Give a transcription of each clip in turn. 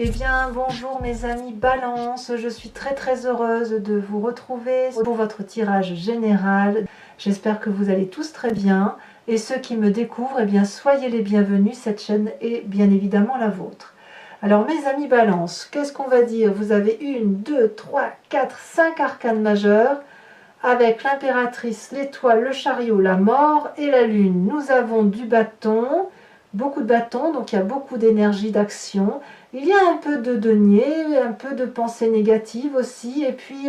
Eh bien, bonjour mes amis Balance, je suis très heureuse de vous retrouver pour votre tirage général. J'espère que vous allez tous très bien et ceux qui me découvrent, eh bien, soyez les bienvenus, cette chaîne est bien évidemment la vôtre. Alors mes amis Balance, qu'est-ce qu'on va dire? Vous avez 1, 2, 3, 4, 5 arcanes majeurs avec l'impératrice, l'étoile, le chariot, la mort et la lune. Nous avons du bâton, beaucoup de bâtons, donc il y a beaucoup d'énergie d'action. Il y a un peu de denier, un peu de pensée négative aussi, et puis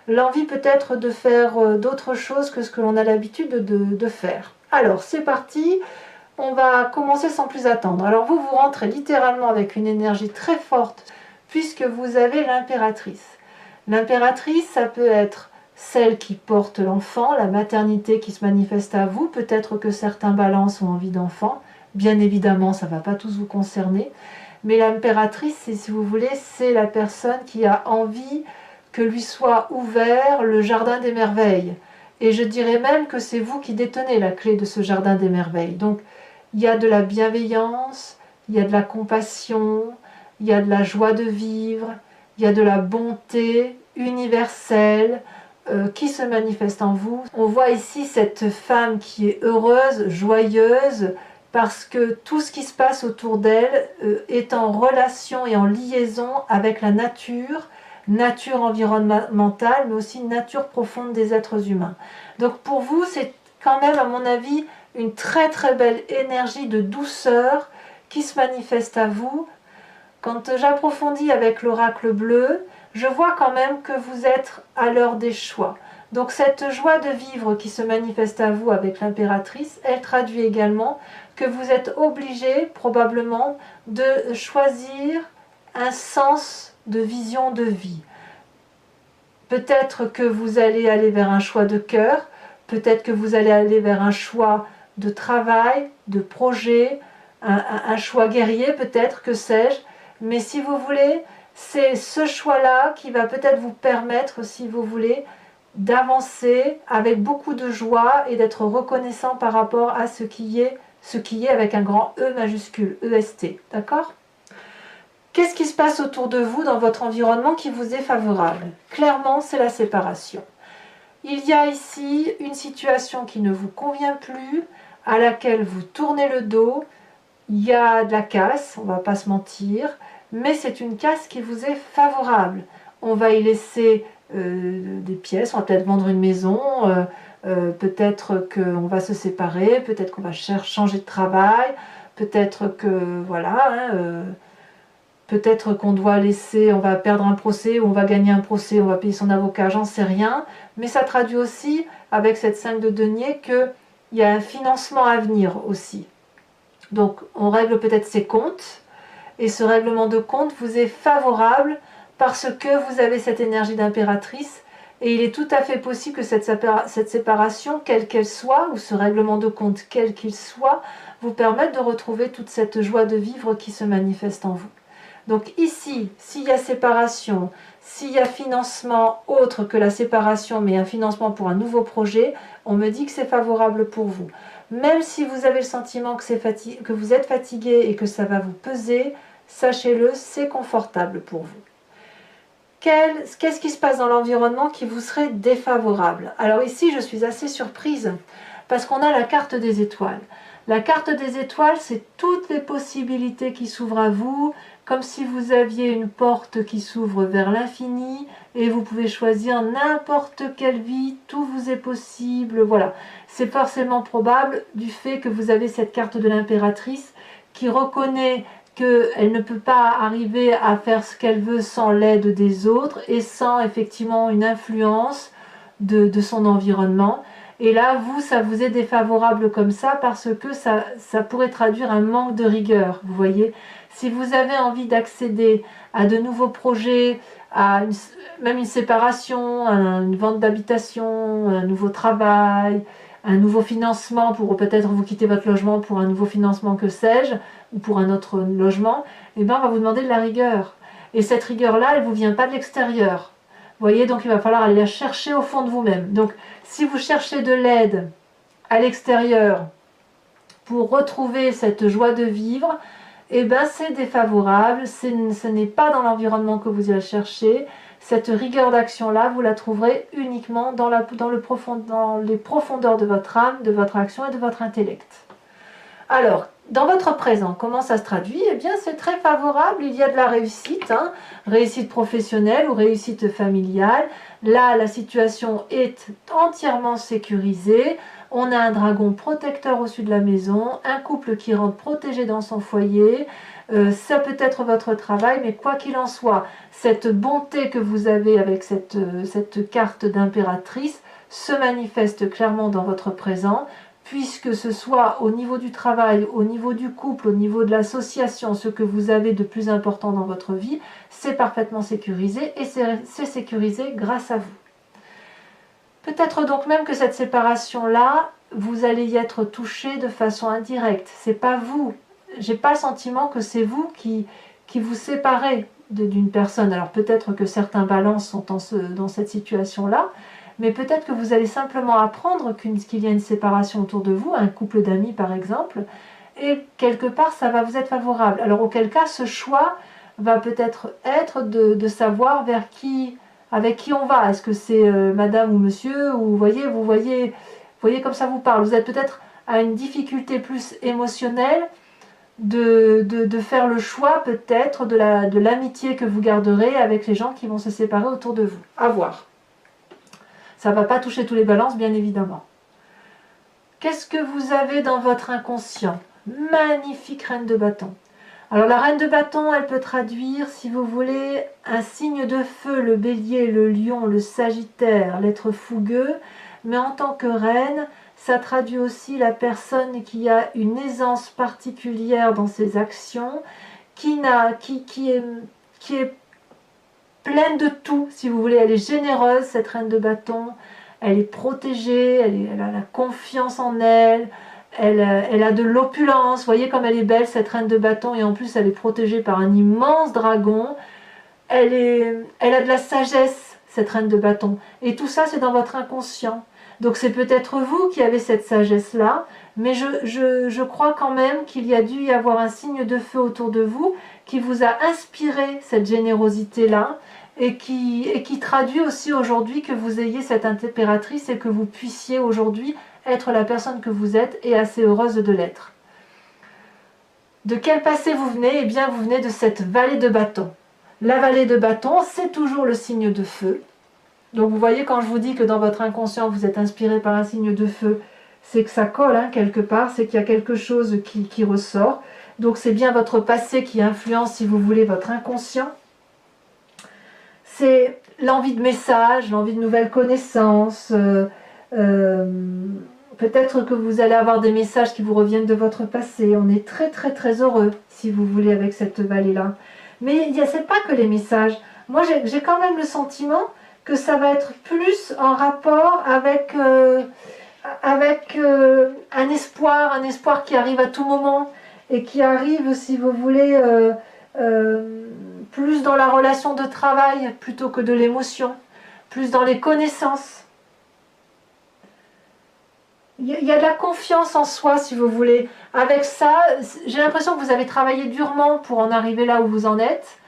l'envie peut-être de faire d'autres choses que ce que l'on a l'habitude de faire. Alors c'est parti, on va commencer sans plus attendre. Alors vous rentrez littéralement avec une énergie très forte puisque vous avez l'impératrice. L'impératrice, ça peut être celle qui porte l'enfant, la maternité qui se manifeste à vous. Peut-être que certains balances ont envie d'enfant. Bien évidemment, ça ne va pas tous vous concerner. Mais l'impératrice, si vous voulez, c'est la personne qui a envie que lui soit ouvert le jardin des merveilles. Et je dirais même que c'est vous qui détenez la clé de ce jardin des merveilles. Donc, il y a de la bienveillance, il y a de la compassion, il y a de la joie de vivre, il y a de la bonté universelle qui se manifeste en vous. On voit ici cette femme qui est heureuse, joyeuse, parce que tout ce qui se passe autour d'elle est en relation et en liaison avec la nature environnementale, mais aussi nature profonde des êtres humains. Donc pour vous, c'est quand même, à mon avis, une très belle énergie de douceur qui se manifeste à vous. Quand j'approfondis avec l'oracle bleu, je vois quand même que vous êtes à l'heure des choix. Donc cette joie de vivre qui se manifeste à vous avec l'impératrice, elle traduit également que vous êtes obligé probablement de choisir un sens de vision de vie. Peut-être que vous allez aller vers un choix de cœur, peut-être que vous allez aller vers un choix de travail, de projet, un choix guerrier peut-être, que sais-je. Mais si vous voulez, c'est ce choix-là qui va peut-être vous permettre, si vous voulez, d'avancer avec beaucoup de joie et d'être reconnaissant par rapport à ce qui est avec un grand E majuscule, EST, d'accord? Qu'est-ce qui se passe autour de vous dans votre environnement qui vous est favorable? Clairement, c'est la séparation. Il y a ici une situation qui ne vous convient plus, à laquelle vous tournez le dos. Il y a de la casse, on ne va pas se mentir, mais c'est une casse qui vous est favorable. On va y laisser des pièces, on va peut-être vendre une maison, peut-être qu'on va se séparer, peut-être qu'on va changer de travail, peut-être que voilà, peut-être qu'on doit laisser, on va perdre un procès, ou on va gagner un procès, on va payer son avocat, j'en sais rien. Mais ça traduit aussi, avec cette 5 de denier, qu'il y a un financement à venir aussi. Donc on règle peut-être ses comptes, et ce règlement de compte vous est favorable parce que vous avez cette énergie d'impératrice, et il est tout à fait possible que cette séparation, quelle qu'elle soit, ou ce règlement de compte quel qu'il soit, vous permette de retrouver toute cette joie de vivre qui se manifeste en vous. Donc ici, s'il y a séparation, s'il y a financement autre que la séparation, mais un financement pour un nouveau projet, on me dit que c'est favorable pour vous. Même si vous avez le sentiment que vous êtes fatigué et que ça va vous peser, sachez-le, c'est confortable pour vous. Qu'est-ce qui se passe dans l'environnement qui vous serait défavorable? Alors ici, je suis assez surprise parce qu'on a la carte des étoiles. La carte des étoiles, c'est toutes les possibilités qui s'ouvrent à vous, comme si vous aviez une porte qui s'ouvre vers l'infini et vous pouvez choisir n'importe quelle vie, tout vous est possible. Voilà, c'est forcément probable du fait que vous avez cette carte de l'impératrice qui reconnaît qu'elle ne peut pas arriver à faire ce qu'elle veut sans l'aide des autres et sans effectivement une influence de son environnement. Et là, vous, ça vous est défavorable comme ça parce que ça pourrait traduire un manque de rigueur, vous voyez. Si vous avez envie d'accéder à de nouveaux projets, à même une séparation, une vente d'habitation, un nouveau travail, un nouveau financement pour peut-être vous quitter votre logement pour un nouveau financement, que sais-je, ou pour un autre logement, eh bien, on va vous demander de la rigueur. Et cette rigueur-là, elle ne vous vient pas de l'extérieur. Vous voyez, donc il va falloir aller la chercher au fond de vous-même. Donc, si vous cherchez de l'aide à l'extérieur pour retrouver cette joie de vivre, eh ben c'est défavorable, ce n'est pas dans l'environnement que vous allez chercher. Cette rigueur d'action-là, vous la trouverez uniquement dans les profondeurs de votre âme, de votre action et de votre intellect. Alors, dans votre présent, comment ça se traduit? Eh bien, c'est très favorable, il y a de la réussite, hein, réussite professionnelle ou réussite familiale. Là, la situation est entièrement sécurisée. On a un dragon protecteur au-dessus de la maison, un couple qui rentre protégé dans son foyer. Ça peut être votre travail, mais quoi qu'il en soit, cette bonté que vous avez avec cette carte d'impératrice se manifeste clairement dans votre présent, puisque ce soit au niveau du travail, au niveau du couple, au niveau de l'association, ce que vous avez de plus important dans votre vie, c'est parfaitement sécurisé et c'est sécurisé grâce à vous. Peut-être donc même que cette séparation-là, vous allez y être touché de façon indirecte. C'est pas vous. J'ai pas le sentiment que c'est vous qui vous séparez d'une personne. Alors peut-être que certains balances sont dans cette situation-là, mais peut-être que vous allez simplement apprendre qu'il y a une séparation autour de vous, un couple d'amis par exemple, et quelque part ça va vous être favorable. Alors auquel cas ce choix va peut-être être de savoir avec qui on va. Est-ce que c'est madame ou monsieur, ou vous voyez comme ça vous parle. Vous êtes peut-être à une difficulté plus émotionnelle de faire le choix peut-être de l'amitié que vous garderez avec les gens qui vont se séparer autour de vous. À voir. Ça ne va pas toucher tous les balances, bien évidemment. Qu'est-ce que vous avez dans votre inconscient? Magnifique reine de bâton. Alors la reine de bâton, elle peut traduire, si vous voulez, un signe de feu, le bélier, le lion, le sagittaire, l'être fougueux. Mais en tant que reine, ça traduit aussi la personne qui a une aisance particulière dans ses actions, qui est pleine de tout, si vous voulez. Elle est généreuse, cette reine de bâton. Elle est protégée, elle a la confiance en elle. Elle a de l'opulence. Vous voyez comme elle est belle, cette reine de bâton. Et en plus, elle est protégée par un immense dragon. Elle a de la sagesse, cette reine de bâton. Et tout ça, c'est dans votre inconscient. Donc c'est peut-être vous qui avez cette sagesse-là, mais je crois quand même qu'il y a dû y avoir un signe de feu autour de vous qui vous a inspiré cette générosité-là et qui traduit aussi aujourd'hui que vous ayez cette impératrice et que vous puissiez aujourd'hui être la personne que vous êtes et assez heureuse de l'être. De quel passé vous venez? Eh bien, vous venez de cette vallée de bâton. La vallée de bâton, c'est toujours le signe de feu. Donc vous voyez, quand je vous dis que dans votre inconscient vous êtes inspiré par un signe de feu, c'est que ça colle hein, quelque part, c'est qu'il y a quelque chose qui ressort. Donc c'est bien votre passé qui influence, si vous voulez, votre inconscient. C'est l'envie de messages, l'envie de nouvelles connaissances. Peut-être que vous allez avoir des messages qui vous reviennent de votre passé. On est très très très heureux, si vous voulez, avec cette vallée-là. Mais c'est pas que les messages. Moi j'ai quand même le sentiment que ça va être plus en rapport avec un espoir qui arrive à tout moment et qui arrive, si vous voulez, plus dans la relation de travail plutôt que de l'émotion, plus dans les connaissances. Il y a de la confiance en soi, si vous voulez. Avec ça, j'ai l'impression que vous avez travaillé durement pour en arriver là où vous en êtes.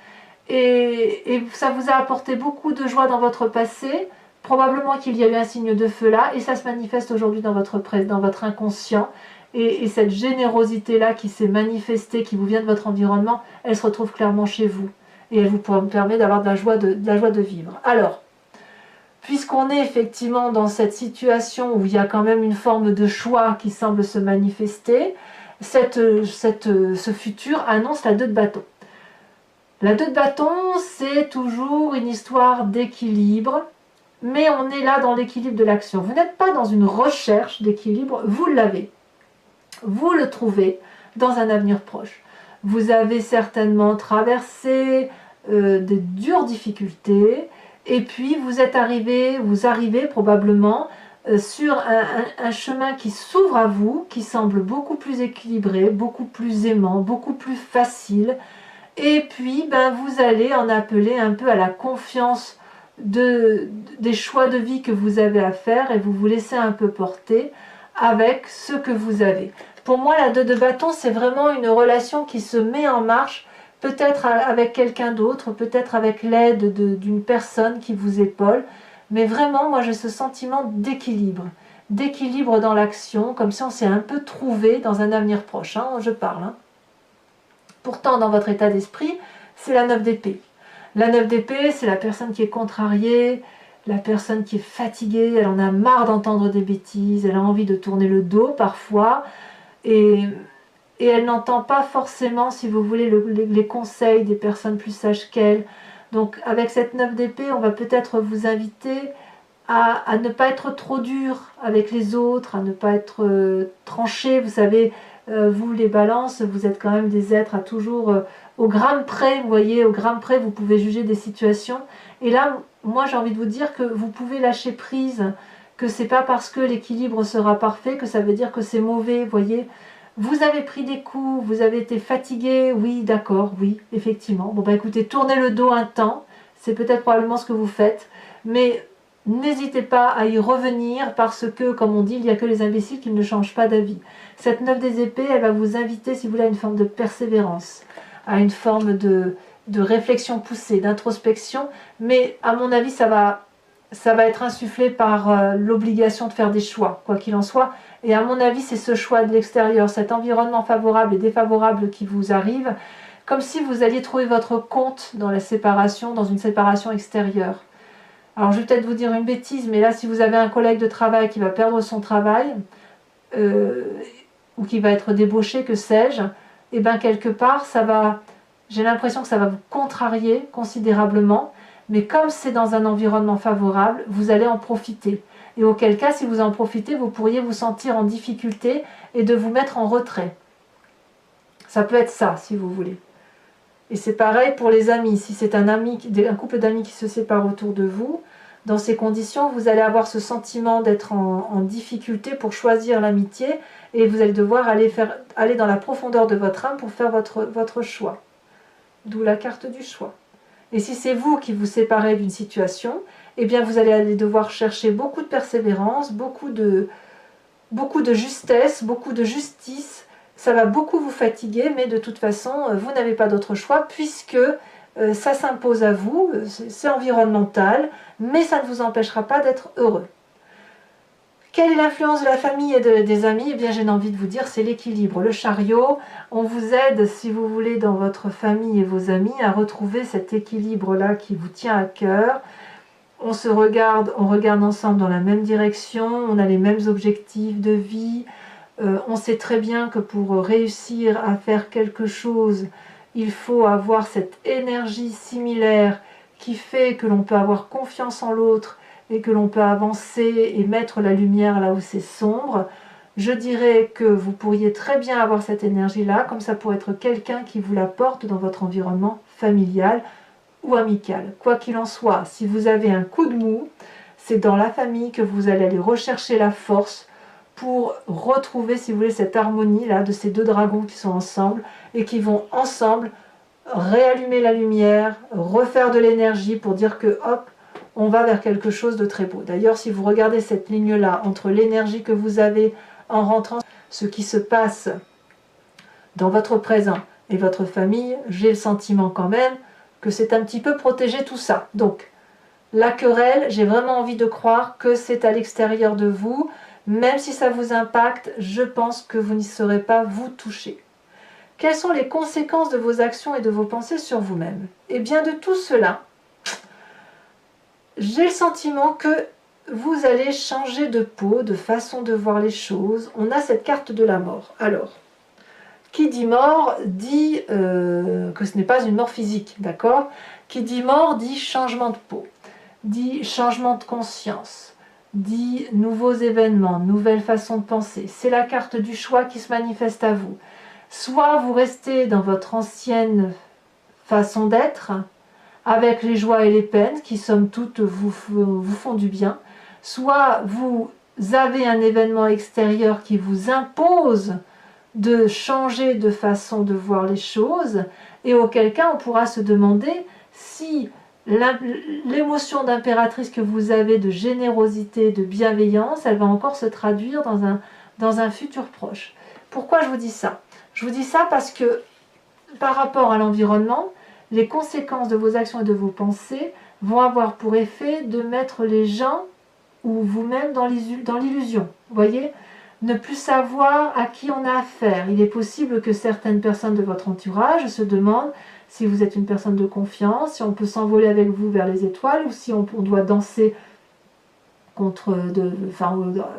Et ça vous a apporté beaucoup de joie dans votre passé. Probablement qu'il y a eu un signe de feu là. Et ça se manifeste aujourd'hui dans votre inconscient. Et cette générosité-là qui s'est manifestée, qui vous vient de votre environnement, elle se retrouve clairement chez vous. Et elle vous permet d'avoir de la joie de vivre. Alors, puisqu'on est effectivement dans cette situation où il y a quand même une forme de choix qui semble se manifester, ce futur annonce la 2 de bâton. La 2 de bâton, c'est toujours une histoire d'équilibre, mais on est là dans l'équilibre de l'action. Vous n'êtes pas dans une recherche d'équilibre, vous l'avez. Vous le trouvez dans un avenir proche. Vous avez certainement traversé de dures difficultés, et puis vous arrivez probablement sur un chemin qui s'ouvre à vous, qui semble beaucoup plus équilibré, beaucoup plus aimant, beaucoup plus facile. Et puis vous allez en appeler un peu à la confiance des choix de vie que vous avez à faire et vous vous laissez un peu porter avec ce que vous avez. Pour moi, la 2 de bâton, c'est vraiment une relation qui se met en marche, peut-être avec quelqu'un d'autre, peut-être avec l'aide d'une personne qui vous épaule, mais vraiment, moi, j'ai ce sentiment d'équilibre dans l'action, comme si on s'est un peu trouvé dans un avenir proche, hein, je parle. Hein. Pourtant, dans votre état d'esprit, c'est la 9 d'épée. La 9 d'épée, c'est la personne qui est contrariée, la personne qui est fatiguée, elle en a marre d'entendre des bêtises, elle a envie de tourner le dos parfois, et elle n'entend pas forcément, si vous voulez, les conseils des personnes plus sages qu'elle. Donc avec cette 9 d'épée, on va peut-être vous inviter à ne pas être trop dur avec les autres, à ne pas être tranché. Vous savez, vous les balances, vous êtes quand même des êtres à toujours au gramme près, vous voyez, au gramme près, vous pouvez juger des situations. Et là, moi j'ai envie de vous dire que vous pouvez lâcher prise, que c'est pas parce que l'équilibre sera parfait que ça veut dire que c'est mauvais, vous voyez. Vous avez pris des coups, vous avez été fatigué, oui, d'accord, oui, effectivement. Bon, bah écoutez, tournez le dos un temps, c'est peut-être probablement ce que vous faites, mais n'hésitez pas à y revenir parce que, comme on dit, il n'y a que les imbéciles qui ne changent pas d'avis. Cette 9 des épées, elle va vous inviter, si vous voulez, à une forme de persévérance, à une forme de réflexion poussée, d'introspection, mais à mon avis, ça va être insufflé par l'obligation de faire des choix, quoi qu'il en soit. Et à mon avis, c'est ce choix de l'extérieur, cet environnement favorable et défavorable qui vous arrive, comme si vous alliez trouver votre compte dans la séparation, dans une séparation extérieure. Alors je vais peut-être vous dire une bêtise, mais là, si vous avez un collègue de travail qui va perdre son travail, ou qui va être débauché, que sais-je, et bien quelque part, j'ai l'impression que ça va vous contrarier considérablement, mais comme c'est dans un environnement favorable, vous allez en profiter. Et auquel cas, si vous en profitez, vous pourriez vous sentir en difficulté et de vous mettre en retrait. Ça peut être ça, si vous voulez. Et c'est pareil pour les amis. Si c'est un couple d'amis qui se sépare autour de vous, dans ces conditions, vous allez avoir ce sentiment d'être en difficulté pour choisir l'amitié et vous allez devoir aller dans la profondeur de votre âme pour faire votre choix. D'où la carte du choix. Et si c'est vous qui vous séparez d'une situation, eh bien vous allez devoir chercher beaucoup de persévérance, beaucoup de justesse, beaucoup de justice. Ça va beaucoup vous fatiguer, mais de toute façon, vous n'avez pas d'autre choix puisque ça s'impose à vous, c'est environnemental, mais ça ne vous empêchera pas d'être heureux. Quelle est l'influence de la famille et des amis? Eh bien, j'ai envie de vous dire, c'est l'équilibre. Le chariot, on vous aide, si vous voulez, dans votre famille et vos amis, à retrouver cet équilibre-là qui vous tient à cœur. On regarde ensemble dans la même direction, on a les mêmes objectifs de vie. On sait très bien que pour réussir à faire quelque chose, il faut avoir cette énergie similaire qui fait que l'on peut avoir confiance en l'autre et que l'on peut avancer et mettre la lumière là où c'est sombre. Je dirais que vous pourriez très bien avoir cette énergie-là, comme ça pourrait être quelqu'un qui vous la porte dans votre environnement familial ou amical. Quoi qu'il en soit, si vous avez un coup de mou, c'est dans la famille que vous allez aller rechercher la force pour retrouver, si vous voulez, cette harmonie-là de ces deux dragons qui sont ensemble et qui vont ensemble réallumer la lumière, refaire de l'énergie pour dire que hop, on va vers quelque chose de très beau. D'ailleurs, si vous regardez cette ligne-là entre l'énergie que vous avez en rentrant, ce qui se passe dans votre présent et votre famille, j'ai le sentiment quand même que c'est un petit peu protégé tout ça. Donc, la querelle, j'ai vraiment envie de croire que c'est à l'extérieur de vous. Même si ça vous impacte, je pense que vous n'y serez pas vous toucher. Quelles sont les conséquences de vos actions et de vos pensées sur vous-même? Eh bien, de tout cela, j'ai le sentiment que vous allez changer de peau, de façon de voir les choses. On a cette carte de la mort. Alors, qui dit mort dit que ce n'est pas une mort physique, d'accord? Qui dit mort dit changement de peau, dit changement de conscience, dit nouveaux événements, nouvelle façon de penser. C'est la carte du choix qui se manifeste à vous. Soit vous restez dans votre ancienne façon d'être, avec les joies et les peines qui, somme toute, vous font du bien, soit vous avez un événement extérieur qui vous impose de changer de façon de voir les choses, et auquel cas on pourra se demander si l'émotion d'impératrice que vous avez de générosité, de bienveillance, elle va encore se traduire dans un futur proche. Pourquoi je vous dis ça? Je vous dis ça parce que par rapport à l'environnement, les conséquences de vos actions et de vos pensées vont avoir pour effet de mettre les gens ou vous-même dans l'illusion. Vous voyez? Ne plus savoir à qui on a affaire. Il est possible que certaines personnes de votre entourage se demandent si vous êtes une personne de confiance, si on peut s'envoler avec vous vers les étoiles ou si on doit danser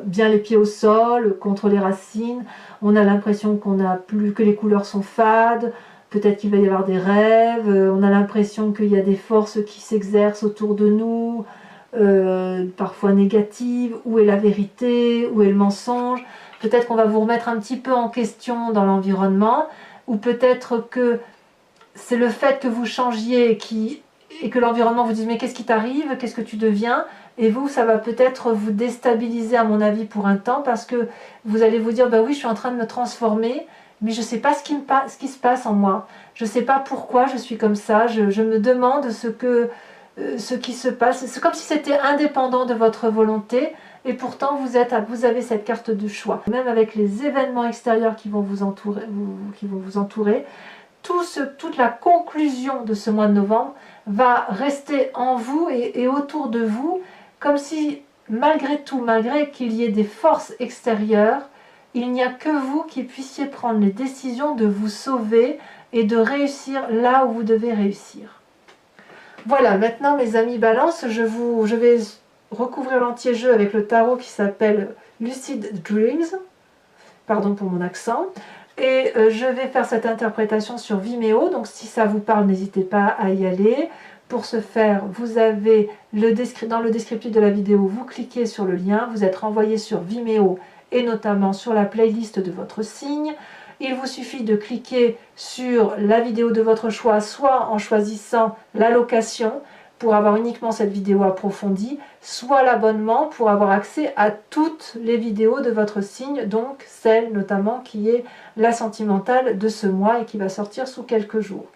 bien les pieds au sol, contre les racines. On a l'impression que les couleurs sont fades, peut-être qu'il va y avoir des rêves, on a l'impression qu'il y a des forces qui s'exercent autour de nous, parfois négatives. Où est la vérité? Où est le mensonge? Peut-être qu'on va vous remettre un petit peu en question dans l'environnement, ou peut-être que c'est le fait que vous changiez et que l'environnement vous dise mais qu'est-ce qui t'arrive? Qu'est-ce que tu deviens? Et vous, ça va peut-être vous déstabiliser à mon avis pour un temps, parce que vous allez vous dire bah oui, je suis en train de me transformer, mais je ne sais pas ce qui se passe en moi. Je ne sais pas pourquoi je suis comme ça. Je me demande ce qui se passe. C'est comme si c'était indépendant de votre volonté, et pourtant vous avez cette carte de choix. Même avec les événements extérieurs qui vont vous entourer, toute la conclusion de ce mois de novembre va rester en vous et autour de vous, comme si malgré tout, malgré qu'il y ait des forces extérieures, il n'y a que vous qui puissiez prendre les décisions de vous sauver et de réussir là où vous devez réussir. Voilà, maintenant mes amis Balance, je vais recouvrir l'entier-jeu avec le tarot qui s'appelle Lucid Dreams. Pardon pour mon accent. Et je vais faire cette interprétation sur Vimeo, donc si ça vous parle, n'hésitez pas à y aller. Pour ce faire, vous avez dans le descriptif de la vidéo, vous cliquez sur le lien, vous êtes renvoyé sur Vimeo et notamment sur la playlist de votre signe. Il vous suffit de cliquer sur la vidéo de votre choix, soit en choisissant l'allocation pour avoir uniquement cette vidéo approfondie, soit l'abonnement pour avoir accès à toutes les vidéos de votre signe, donc celle notamment qui est la sentimentale de ce mois et qui va sortir sous quelques jours.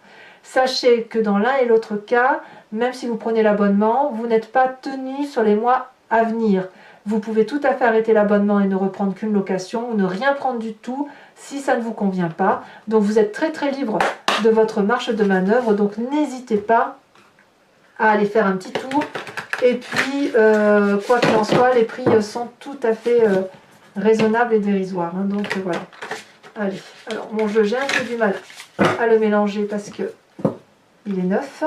Sachez que dans l'un et l'autre cas, même si vous prenez l'abonnement, vous n'êtes pas tenu sur les mois à venir. Vous pouvez tout à fait arrêter l'abonnement et ne reprendre qu'une location, ou ne rien prendre du tout si ça ne vous convient pas. Donc vous êtes très très libre de votre marge de manœuvre, donc n'hésitez pas à aller faire un petit tour. Et puis, quoi qu'il en soit, les prix sont tout à fait raisonnables et dérisoires. Hein, donc voilà. Allez, alors mon jeu, j'ai un peu du mal à le mélanger parce que il est neuf.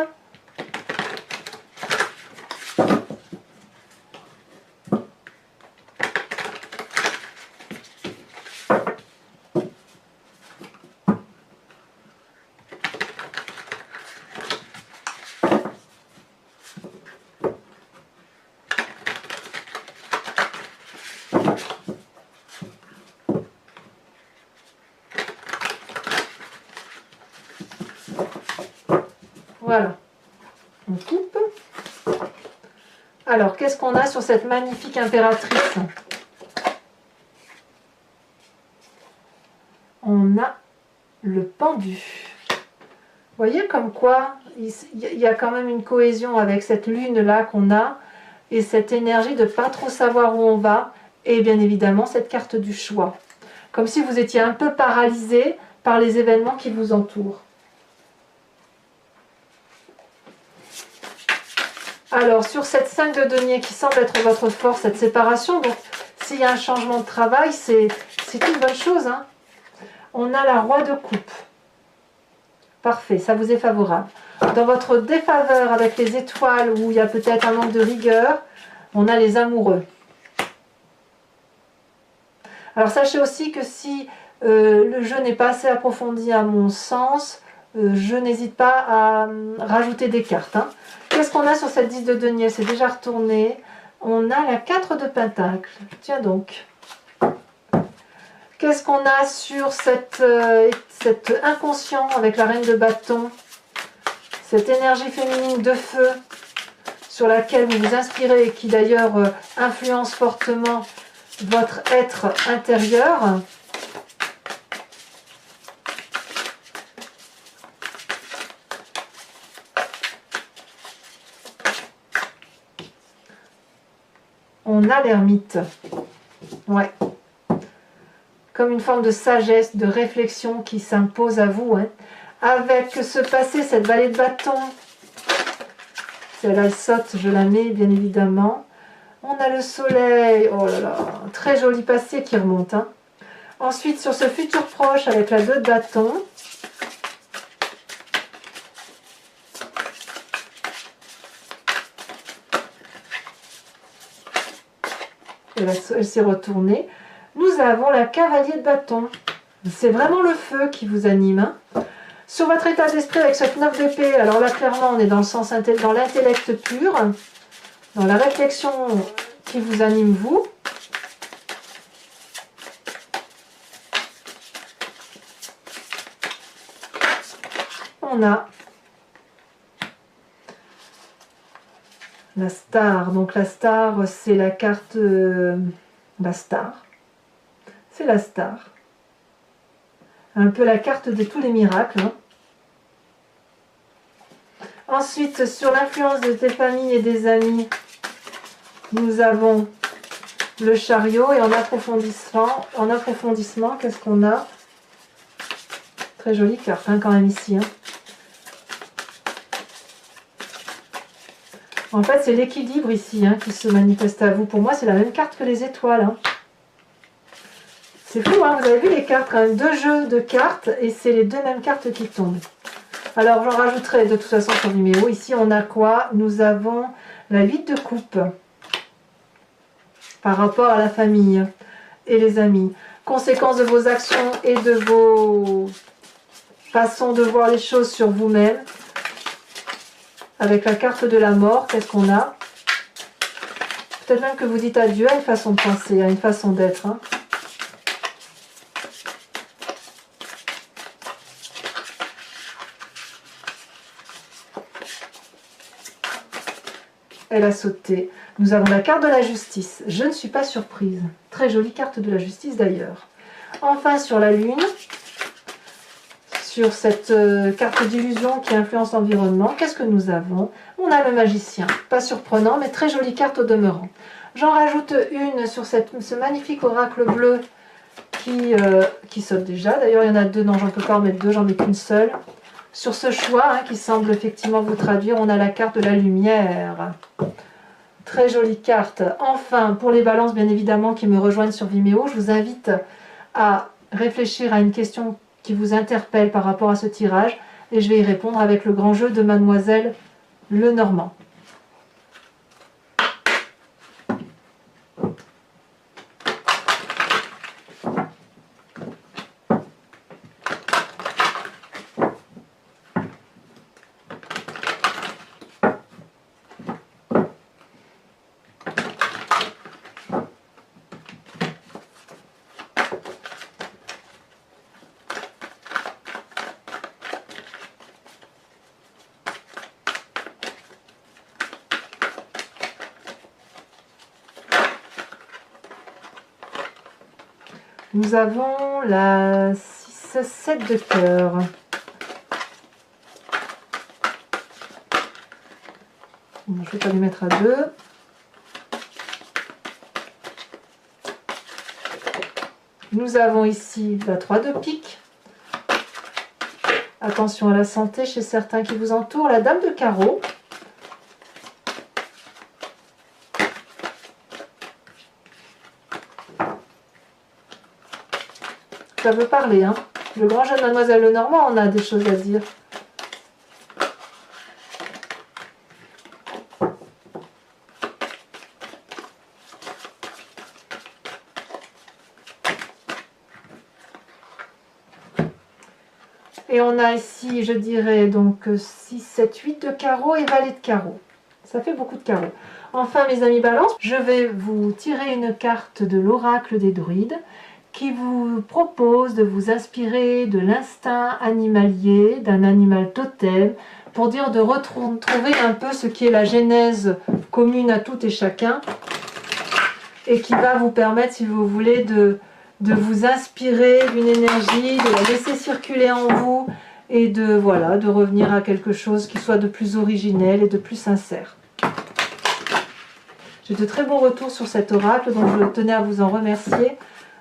Voilà, on coupe. Alors, qu'est-ce qu'on a sur cette magnifique impératrice? On a le pendu. Vous voyez comme quoi il y a quand même une cohésion avec cette lune-là qu'on a, et cette énergie de ne pas trop savoir où on va, et bien évidemment cette carte du choix. Comme si vous étiez un peu paralysé par les événements qui vous entourent. Alors, sur cette 5 de denier qui semble être votre force, cette séparation, donc s'il y a un changement de travail, c'est une bonne chose. Hein. On a la roi de coupe. Parfait, ça vous est favorable. Dans votre défaveur avec les étoiles, où il y a peut-être un manque de rigueur, on a les amoureux. Alors, sachez aussi que si le jeu n'est pas assez approfondi à mon sens, je n'hésite pas à rajouter des cartes. Hein. Qu'est-ce qu'on a sur cette 10 de denier? C'est déjà retourné. On a la 4 de pentacle. Tiens donc. Qu'est-ce qu'on a sur cet inconscient avec la reine de bâton? Cette énergie féminine de feu sur laquelle vous vous inspirez et qui d'ailleurs influence fortement votre être intérieur. On a l'ermite. Ouais. comme une forme de sagesse, de réflexion qui s'impose à vous. Hein. Avec ce passé, cette vallée de bâton, si elle saute, je la mets bien évidemment. On a le soleil, oh là là, très joli passé qui remonte. Hein. Ensuite, sur ce futur proche, avec la 2 de bâton, elle s'est retournée. Nous avons la cavalier de bâton. C'est vraiment le feu qui vous anime. Hein. Sur votre état d'esprit avec cette 9 d'épée, alors là clairement on est dans le sens dans l'intellect pur, dans la réflexion qui vous anime vous. On a la star. Donc la star, c'est la carte... la star. C'est la star. Un peu la carte de tous les miracles. Hein. Ensuite, sur l'influence de tes familles et des amis, nous avons le chariot. Et en approfondissement, qu'est-ce qu'on a? Très jolie carte hein, quand même ici. Hein. En fait, c'est l'équilibre ici hein, qui se manifeste à vous. Pour moi, c'est la même carte que les étoiles. Hein. C'est fou, hein, vous avez vu les cartes, quand même, 2 jeux de cartes, et c'est les 2 mêmes cartes qui tombent. Alors, j'en rajouterai de toute façon sur Vimeo. Ici, on a quoi? Nous avons la 8 de coupe, par rapport à la famille et les amis. Conséquence de vos actions et de vos façons de voir les choses sur vous-même. Avec la carte de la mort, qu'est-ce qu'on a? Peut-être même que vous dites adieu à une façon de penser, à une façon d'être. Hein. Elle a sauté. Nous avons la carte de la justice. Je ne suis pas surprise. Très jolie carte de la justice d'ailleurs. Enfin, sur la lune, sur cette carte d'illusion qui influence l'environnement, qu'est-ce que nous avons? On a le magicien. Pas surprenant, mais très jolie carte au demeurant. J'en rajoute une sur ce magnifique oracle bleu qui saute déjà. D'ailleurs, il y en a 2. Non, j'en peux pas en mettre 2, j'en mets qu'une seule. Sur ce choix hein, qui semble effectivement vous traduire, on a la carte de la lumière. Très jolie carte. Enfin, pour les balances, bien évidemment, qui me rejoignent sur Vimeo, je vous invite à réfléchir à une question qui vous interpelle par rapport à ce tirage. Et je vais y répondre avec le grand jeu de Mademoiselle Lenormand. Nous avons la 6-7 de cœur. Bon, je ne vais pas les mettre à 2. Nous avons ici la 3 de pique. Attention à la santé chez certains qui vous entourent. La dame de carreau. Ça veut parler, hein. Le grand jeu de Mademoiselle Lenormand, on a des choses à dire. Et on a ici, je dirais, donc 6, 7, 8 de carreau et valet de carreau. Ça fait beaucoup de carreaux. Enfin, mes amis balance, je vais vous tirer une carte de l'oracle des druides qui vous propose de vous inspirer de l'instinct animalier, d'un animal totem, pour dire de retrouver un peu ce qui est la genèse commune à tout et chacun, et qui va vous permettre, si vous voulez, de vous inspirer d'une énergie, de la laisser circuler en vous, et de revenir à quelque chose qui soit de plus originel et de plus sincère. J'ai de très bons retours sur cet oracle, donc je tenais à vous en remercier.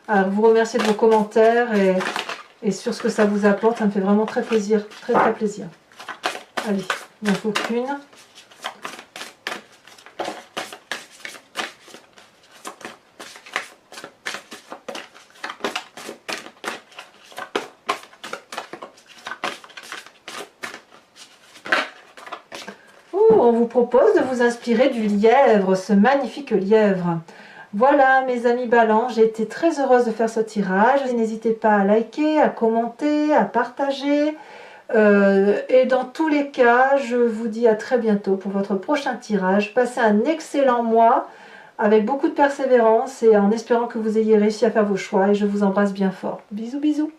à vous remercier de vos commentaires et sur ce que ça vous apporte. Ça me fait vraiment très plaisir, très très plaisir. Allez, il n'en faut qu'une. On vous propose de vous inspirer du lièvre, ce magnifique lièvre. Voilà mes amis ballants, j'ai été très heureuse de faire ce tirage. N'hésitez pas à liker, à commenter, à partager. Et dans tous les cas, je vous dis à très bientôt pour votre prochain tirage. Passez un excellent mois avec beaucoup de persévérance et en espérant que vous ayez réussi à faire vos choix. Et je vous embrasse bien fort. Bisous bisous.